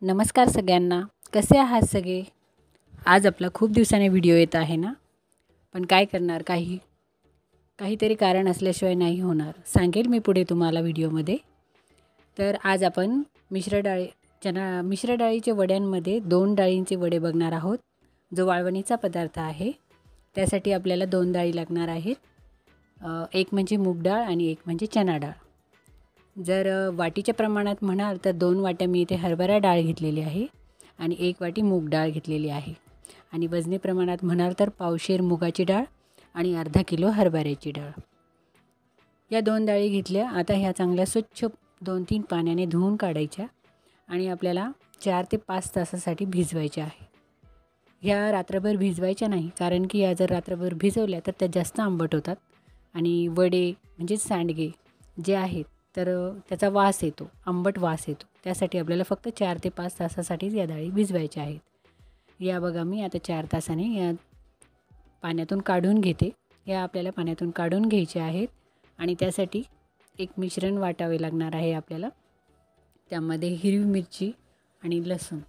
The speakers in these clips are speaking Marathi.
नमस्कार सगळ्यांना, कसे आहात सगळे? आज आपला खूप दिवसाने व्हिडिओ येत आहे ना, पण काय करणार, काहीतरी कारण असल्याशिवाय नाही होणार. सांगेल मी पुढे तुम्हाला व्हिडिओमध्ये. तर आज आपण मिश्र डाळीचे वड्यांमध्ये 2 डाळींचे वडे बघणार आहोत, जो वाळवणीचा पदार्थ आहे. त्यासाठी आपल्याला 2 डाळी लागणार आहेत. एक म्हणजे मूग डाळ आणि एक म्हणजे चणा डाळ. जर वाटीच्या प्रमाणात म्हणाल तर 2 वाट्या मी इथे हरभरा डाळ घेतलेली आहे आणि 1 वाटी मूग डाळ घेतलेली आहे. आणि वजनी प्रमाणात म्हणाल तर पावशेर मुगाची डाळ आणि अर्धा किलो हरभऱ्याची डाळ. या 2 डाळी घेतल्या. आता ह्या चांगल्या स्वच्छ 2-3 पाण्याने धुवून काढायच्या आणि आपल्याला 4 ते 5 तासासाठी भिजवायच्या आहे. ह्या रात्रभर भिजवायच्या नाही, कारण की या जर रात्रभर भिजवल्या तर त्या जास्त आंबट होतात आणि वडे म्हणजे सांडगे जे आहेत तर त्याचा वास येतो, आंबट वास येतो. त्यासाठी आपल्याला फक्त 4 ते 5 तासासाठीच या डाळी भिजवायच्या आहेत. या बघा मी आता 4 तासाने या पाण्यातून काढून घेते. या आपल्याला पाण्यातून काढून घ्यायच्या आहेत आणि त्यासाठी एक मिश्रण वाटावे लागणार आहे आपल्याला. त्यामध्ये हिरवी मिरची आणि लसूण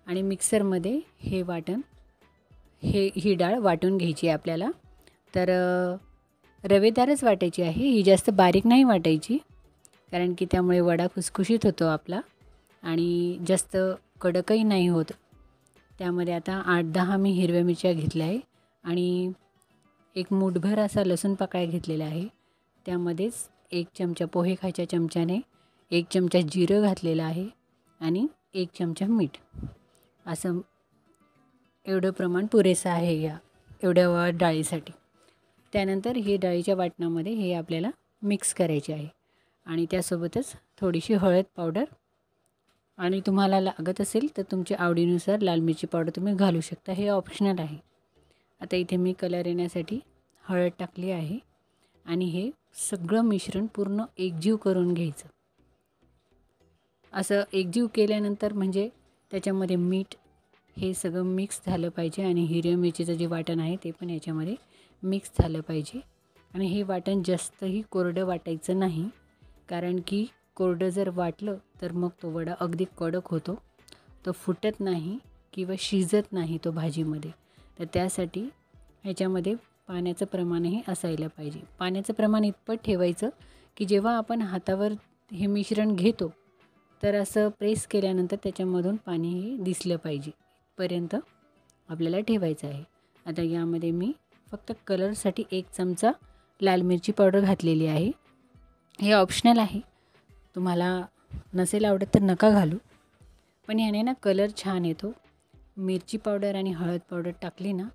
आणि मिक्सरमध्ये ही डाळ वाटून घ्यायची आहे आपल्याला. तर रवेदारच वाटायची आहे, ही जास्त बारीक नाही वाटायची, कारण की त्यामुळे वडा खुसखुशीत होतो आपला आणि जास्त कडकही नाही होत. त्यामध्ये आता 8-10 मी हिरव्या मिरच्या घेतल्या आहे आणि एक मूठभर असा लसूण पाकळ्या घेतलेला आहे. त्यामध्येच 1 चमचा पोहे खायच्या चमच्याने 1 चमचा जिरं घातलेलं आहे आणि 1 चमचा मीठ. असं एवढं प्रमाण पुरेसं आहे या एवढ्या डाळीसाठी. त्यानंतर हे डाळीच्या वाटणामध्ये हे आपल्याला मिक्स करायचे आहे आणि त्यासोबतच थोडीशी हळद पावडर आणि तुम्हाला लागत असेल तर तुमच्या आवडीनुसार लाल मिरची पावडर तुम्ही घालू शकता. हे ऑप्शनल आहे. आता इथे मी कलर येण्यासाठी हळद टाकली आहे आणि हे सगळं मिश्रण पूर्ण एकजीव करून घ्यायचं. असं एकजीव केल्यानंतर म्हणजे त्याच्यामध्ये मीठ हे सगळं मिक्स झालं पाहिजे आणि हिरव्या मिरचीचं जे वाटण आहे ते पण याच्यामध्ये मिक्स झालं पाहिजे. आणि हे वाटण जास्तही कोरडं वाटायचं नाही, कारण की कोरडं जर वाटलं तर मग तो वडा अगदी कडक होतो, तो फुटत नाही किंवा शिजत नाही तो भाजीमध्ये. तर त्यासाठी ह्याच्यामध्ये पाण्याचं प्रमाणही असायला पाहिजे. पाण्याचं प्रमाण इतपत ठेवायचं की जेव्हा आपण हातावर हे मिश्रण घेतो तर असं प्रेस केल्यानंतर त्याच्यामधून पाणीही दिसलं पाहिजे, इथपर्यंत आपल्याला ठेवायचं आहे. आता यामध्ये मी फक्त कलरसाठी 1 चमचा लाल मिरची पावडर घातलेली आहे. हे ऑप्शनल आहे, तुम्हाला नसेल आवडत तर नका घालू, पण याने ना कलर छान येतो. मिरची पावडर आणि हळद पावडर टाकली ना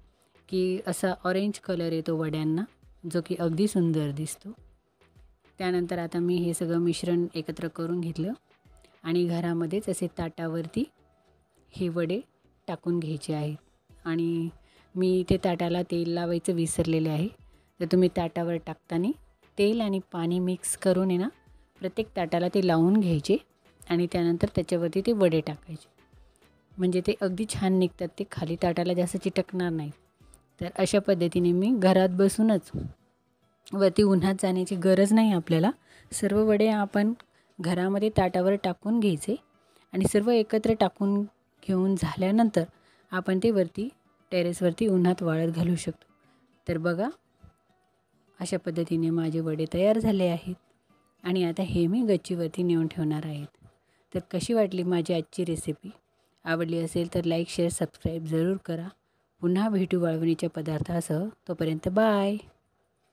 की असा ऑरेंज कलर येतो वड्यांना, जो की अगदी सुंदर दिसतो. त्यानंतर आता मी हे सगळं मिश्रण एकत्र करून घेतलं आणि घरामध्येच असे ताटावरती हे वडे टाकून घ्यायचे आहेत. आणि मी इथे ताटाला तेल लावायचं विसरलेले आहे, तर तुम्ही ताटावर टाकताना तेल आणि पाणी मिक्स करून आहे ना प्रत्येक ताटाला ते लावून घ्यायचे आणि त्यानंतर त्याच्यावरती ते वडे टाकायचे, म्हणजे ते अगदी छान निघतात. ते खाली ताटाला जास्त चिटकणार नाही. तर अशा पद्धतीने मी घरात बसूनच, वरती उन्हात जाण्याची गरज नाही आपल्याला, सर्व वडे आपण घरामध्ये ताटावर टाकून घ्यायचे आणि सर्व एकत्र टाकून घेऊन झाल्यानंतर आपण ते वरती टेरेसवरती उन्हात वाळत घालू शकतो. तर बघा, अशा पद्धतीने माझे वडे तयार झाले आहेत आणि आता हे मी गच्चीवरती नेऊन ठेवणार आहेत. तर कशी वाटली माझी आजची रेसिपी? आवडली असेल तर लाईक, शेअर, सबस्क्राईब जरूर करा. पुन्हा भेटू वाळवणीच्या पदार्थासह. तोपर्यंत बाय.